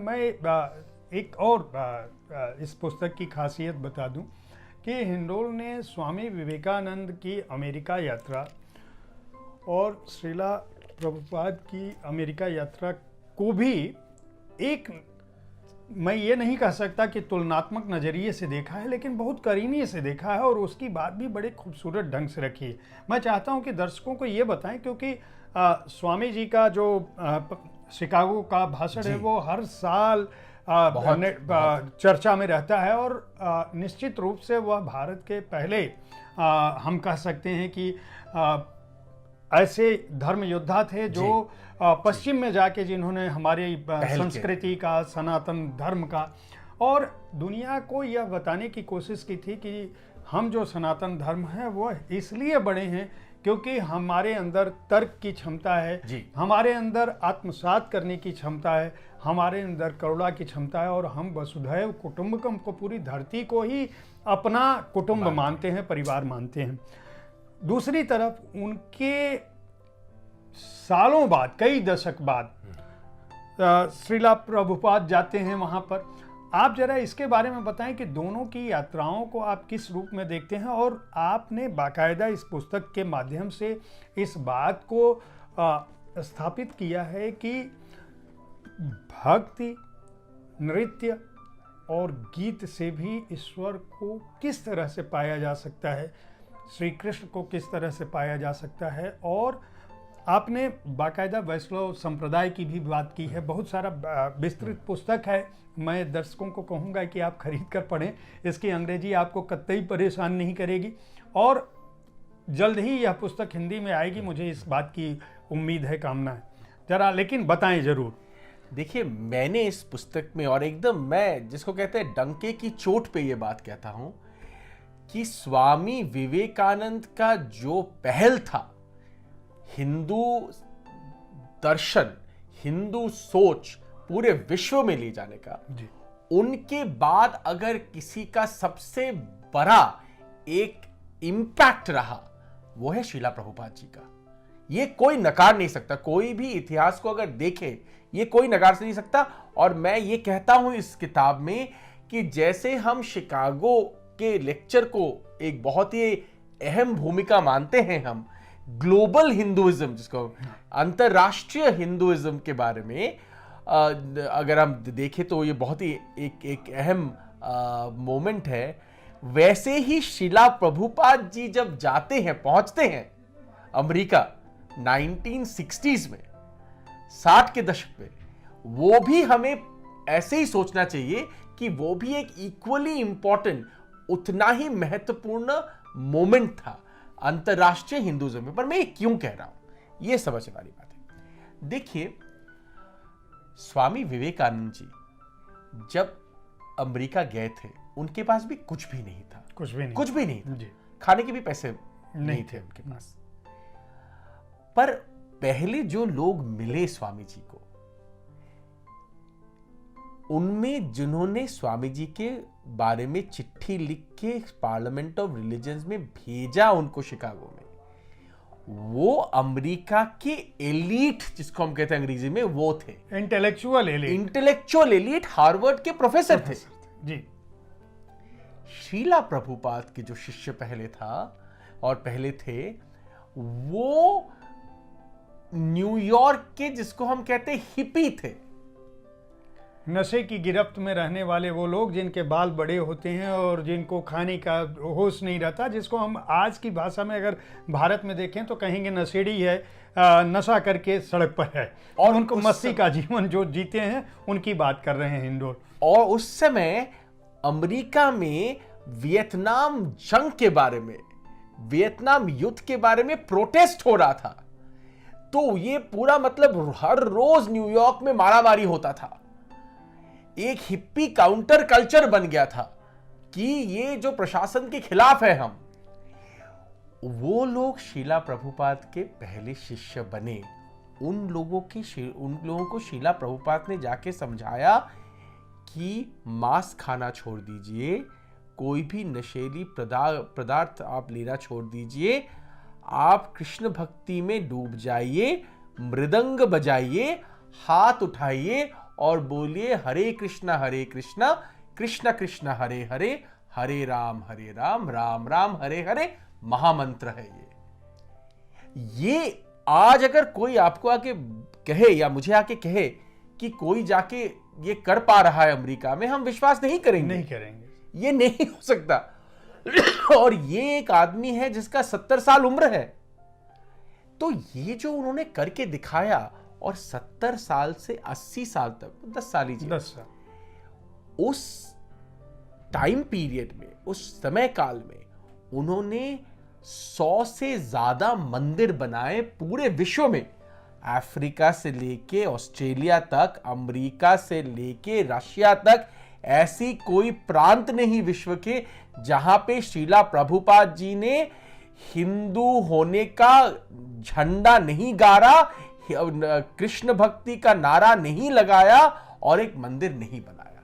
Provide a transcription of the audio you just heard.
मैं एक और इस पुस्तक की खासियत बता दूं कि हिंडोल ने स्वामी विवेकानंद की अमेरिका यात्रा और श्रीला प्रभुपाद की अमेरिका यात्रा को भी एक, मैं ये नहीं कह सकता कि तुलनात्मक नज़रिए से देखा है, लेकिन बहुत करीने से देखा है और उसकी बात भी बड़े खूबसूरत ढंग से रखी है। मैं चाहता हूं कि दर्शकों को ये बताएं, क्योंकि स्वामी जी का जो शिकागो का भाषण है वो हर साल बहुत चर्चा में रहता है और निश्चित रूप से वह भारत के पहले हम कह सकते हैं कि ऐसे धर्म योद्धा थे जो पश्चिम में जाके जिन्होंने हमारी संस्कृति का, सनातन धर्म का और दुनिया को यह बताने की कोशिश की थी कि हम जो सनातन धर्म है वो इसलिए बड़े हैं क्योंकि हमारे अंदर तर्क की क्षमता है, हमारे अंदर आत्मसात करने की क्षमता है, हमारे अंदर करुणा की क्षमता है और हम वसुधैव कुटुंबकम को, पूरी धरती को ही अपना कुटुंब मानते हैं, परिवार मानते हैं। दूसरी तरफ उनके सालों बाद, कई दशक बाद श्रीला प्रभुपाद जाते हैं वहां पर। आप जरा इसके बारे में बताएं कि दोनों की यात्राओं को आप किस रूप में देखते हैं और आपने बाकायदा इस पुस्तक के माध्यम से इस बात को स्थापित किया है कि भक्ति, नृत्य और गीत से भी ईश्वर को किस तरह से पाया जा सकता है, श्री कृष्ण को किस तरह से पाया जा सकता है। और आपने बाकायदा वैष्णव संप्रदाय की भी बात की है। बहुत सारा विस्तृत पुस्तक है, मैं दर्शकों को कहूँगा कि आप खरीद कर पढ़ें। इसकी अंग्रेजी आपको कतई परेशान नहीं करेगी और जल्द ही यह पुस्तक हिंदी में आएगी, मुझे इस बात की उम्मीद है, कामना है। जरा लेकिन बताएं जरूर। देखिए, मैंने इस पुस्तक में, और एकदम मैं जिसको कहते हैं डंके की चोट पे ये बात कहता हूं कि स्वामी विवेकानंद का जो पहल था हिंदू दर्शन, हिंदू सोच पूरे विश्व में ले जाने का, उनके बाद अगर किसी का सबसे बड़ा एक इंपैक्ट रहा वो है श्रीला प्रभुपाद जी का। ये कोई नकार नहीं सकता, कोई भी इतिहास को अगर देखे ये कोई नकार नहीं सकता। और मैं ये कहता हूं इस किताब में कि जैसे हम शिकागो के लेक्चर को एक बहुत ही अहम भूमिका मानते हैं, हम ग्लोबल हिंदुइज्म, जिसको अंतरराष्ट्रीय हिंदुइज्म के बारे में अगर हम देखें तो ये बहुत ही एक अहम मोमेंट है, वैसे ही श्रीला प्रभुपाद जी जब जाते हैं, पहुंचते हैं अमेरिका 1960s में, 60 के दशक में, वो भी हमें ऐसे ही सोचना चाहिए कि वो भी एक इक्वली इंपॉर्टेंट, उतना ही महत्वपूर्ण मोमेंट था अंतरराष्ट्रीय हिंदुइज्म में। पर मैं ये क्यों कह रहा हूं, ये समझने वाली बात है। देखिए, स्वामी विवेकानंद जी जब अमेरिका गए थे, उनके पास भी कुछ भी नहीं था, कुछ भी नहीं था, खाने के भी पैसे नहीं थे उनके पास। पर पहले जो लोग मिले स्वामी जी को, उनमें जिन्होंने स्वामी जी के बारे में चिट्ठी लिख के पार्लियामेंट ऑफ रिलीजन्स में भेजा उनको शिकागो में, वो अमेरिका के एलीट, जिसको हम कहते हैं अंग्रेजी में, वो थे इंटेलेक्चुअल एलीट, हार्वर्ड के प्रोफेसर थे जी। श्रीला प्रभुपाद के जो शिष्य पहले थे वो न्यूयॉर्क के, जिसको हम कहते हैं हिपी थे, नशे की गिरफ्त में रहने वाले वो लोग जिनके बाल बड़े होते हैं और जिनको खाने का होश नहीं रहता, जिसको हम आज की भाषा में अगर भारत में देखें तो कहेंगे नशेड़ी है, नशा करके सड़क पर है, और उनको मस्ती का जीवन जो जीते हैं उनकी बात कर रहे हैं हिंडोल। और उस समय अमेरिका में वियतनाम जंग के बारे में, वियतनाम युद्ध के बारे में प्रोटेस्ट हो रहा था। तो ये पूरा मतलब हर रोज न्यूयॉर्क में मारामारी होता था, एक हिप्पी काउंटर कल्चर बन गया था कि ये जो प्रशासन के खिलाफ है हम। वो लोग श्रीला प्रभुपाद के पहले शिष्य बने। उन लोगों को श्रीला प्रभुपाद ने जाके समझाया कि मांस खाना छोड़ दीजिए, कोई भी नशीली पदार्थ आप लेना छोड़ दीजिए, आप कृष्ण भक्ति में डूब जाइए, मृदंग बजाइए, हाथ उठाइए और बोलिए हरे कृष्णा कृष्ण कृष्ण हरे हरे, हरे राम राम राम हरे हरे महामंत्र है ये आज अगर कोई आपको आके कहे या मुझे आके कहे कि कोई जाके ये कर पा रहा है अमेरिका में, हम विश्वास नहीं करेंगे। ये नहीं हो सकता। और ये एक आदमी है जिसका 70 साल उम्र है। तो ये जो उन्होंने करके दिखाया, और 70 साल से 80 साल तक 10 साल ही 10 साल, उस टाइम पीरियड में, उस समय काल में उन्होंने 100 से ज्यादा मंदिर बनाए पूरे विश्व में। अफ्रीका से लेके ऑस्ट्रेलिया तक, अमेरिका से लेके रशिया तक, ऐसी कोई प्रांत नहीं विश्व के जहां पे श्रीला प्रभुपाद जी ने हिंदू होने का झंडा नहीं गाड़ा, कृष्ण भक्ति का नारा नहीं लगाया और एक मंदिर नहीं बनाया।